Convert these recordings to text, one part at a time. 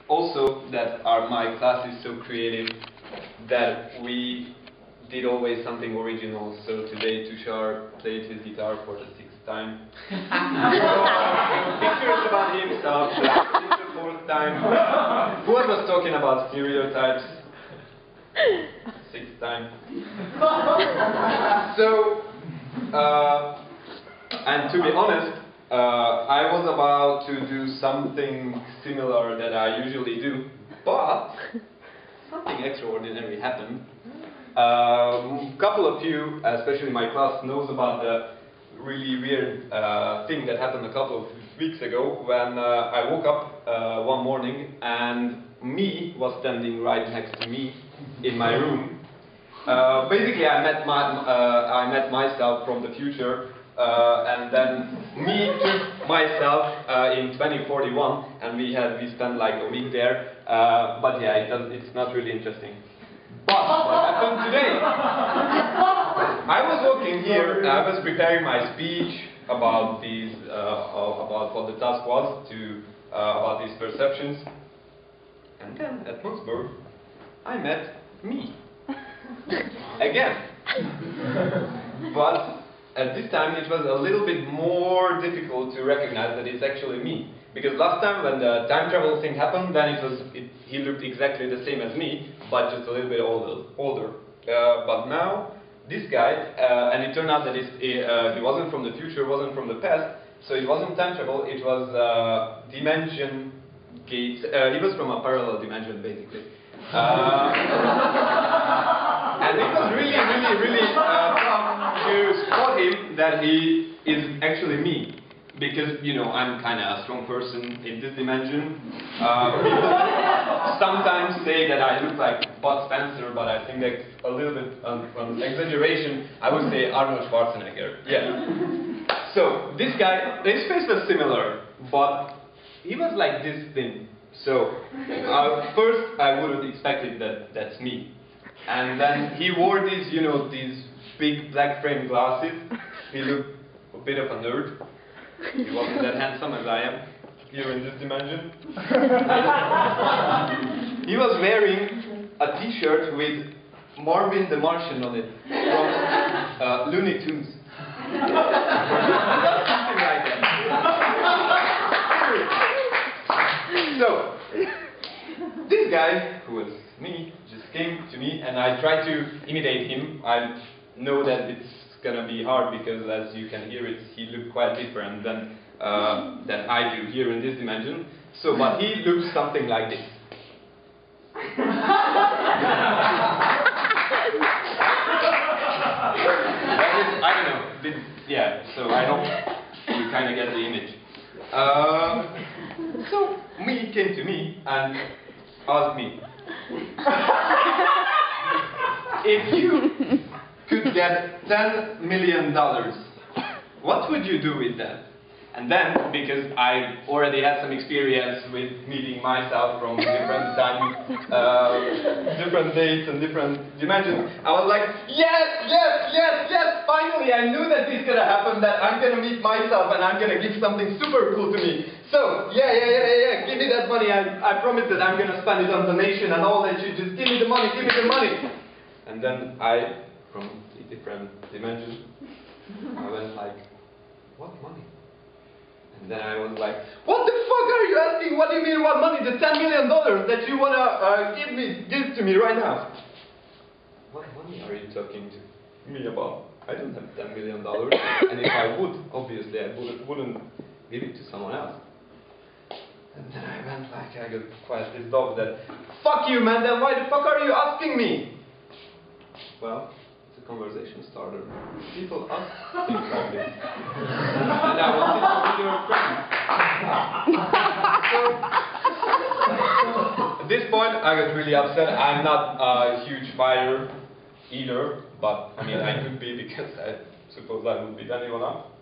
Also, that my class is so creative that we did always something original. So today Tushar played his guitar for the 6th time. Pictures about himself, the 4th time. Who was talking about stereotypes? 6th time. So, and to be honest, I was about to do something similar that I usually do, but something extraordinary happened. Couple of you, especially my class, knows about the really weird thing that happened a couple of weeks ago when I woke up one morning and me was standing right next to me in my room. Basically, I met myself from the future. And then me took myself in 2041, and we spent like a week there. But yeah, it's not really interesting. But what happened today? I was walking here, and I was preparing my speech about these, about what the task was about these perceptions. And then at Mosburg, I met me again. But at this time, it was a little bit more difficult to recognize that it's actually me. Because last time, when the time travel thing happened, then he looked exactly the same as me, but just a little bit older. But now, this guy, and it turned out that he wasn't from the future, wasn't from the past, so it wasn't time travel, it was dimension gates. He was from a parallel dimension, basically. And it was really tough to spot him that he is actually me. Because, you know, I'm kind of a strong person in this dimension. People sometimes say that I look like Bud Spencer, but I think that's a little bit an exaggeration. I would say Arnold Schwarzenegger. Yeah. So, this guy, his face was similar, but he was like this thin. So, first I wouldn't expect it that that's me. And then he wore these, you know, these big black frame glasses. He looked a bit of a nerd. He wasn't that handsome as I am here in this dimension. He was wearing a t-shirt with Marvin the Martian on it from Looney Tunes. Something like that. So, this guy, who was me, just came to me and I tried to imitate him. I know that it's gonna be hard because, as you can hear, he looked quite different than I do here in this dimension. So, but he looks something like this. I don't know. Yeah. So I hope you kind of get the image. So me came to me and asked me, if you could get $10 million, what would you do with that? And then, because I already had some experience with meeting myself from different times, different dates and different dimensions, I was like, yes, finally I knew that this is gonna happen, that I'm gonna meet myself and I'm gonna give something super cool to me. So, yeah, give me that money, I promise that I'm gonna spend it on donation and all that, you just give me the money. And then from a different dimension, I went like, what money? And then I was like, what the fuck are you asking? What do you mean what money? The $10 million that you wanna give to me right now? What money are you talking to me about? I don't have $10 million, and if I would, obviously I wouldn't give it to someone else. And then I went like, I got quite pissed off that, fuck you man, then why the fuck are you asking me? Well, it's a conversation starter. People ask things like this. And I wanted to be your friend. So, at this point, I got really upset. I'm not a huge fighter either, but I mean, I could be because I suppose I would beat anyone up.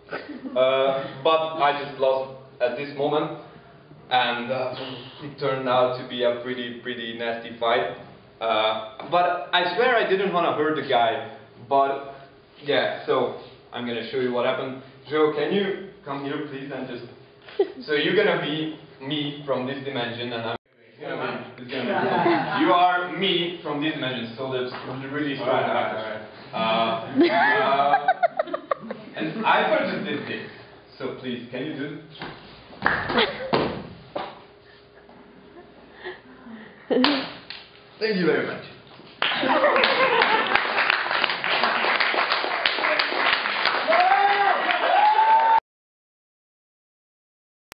But I just lost at this moment, and it turned out to be a pretty nasty fight. But I swear I didn't want to hurt the guy. But yeah, so I'm gonna show you what happened. Joe, can you come here please and just So you're gonna be me from this dimension, and I'm gonna be. You are me from this dimension, so that's really strong. Alright. And I just did this. So please, can you do? Thank you very much.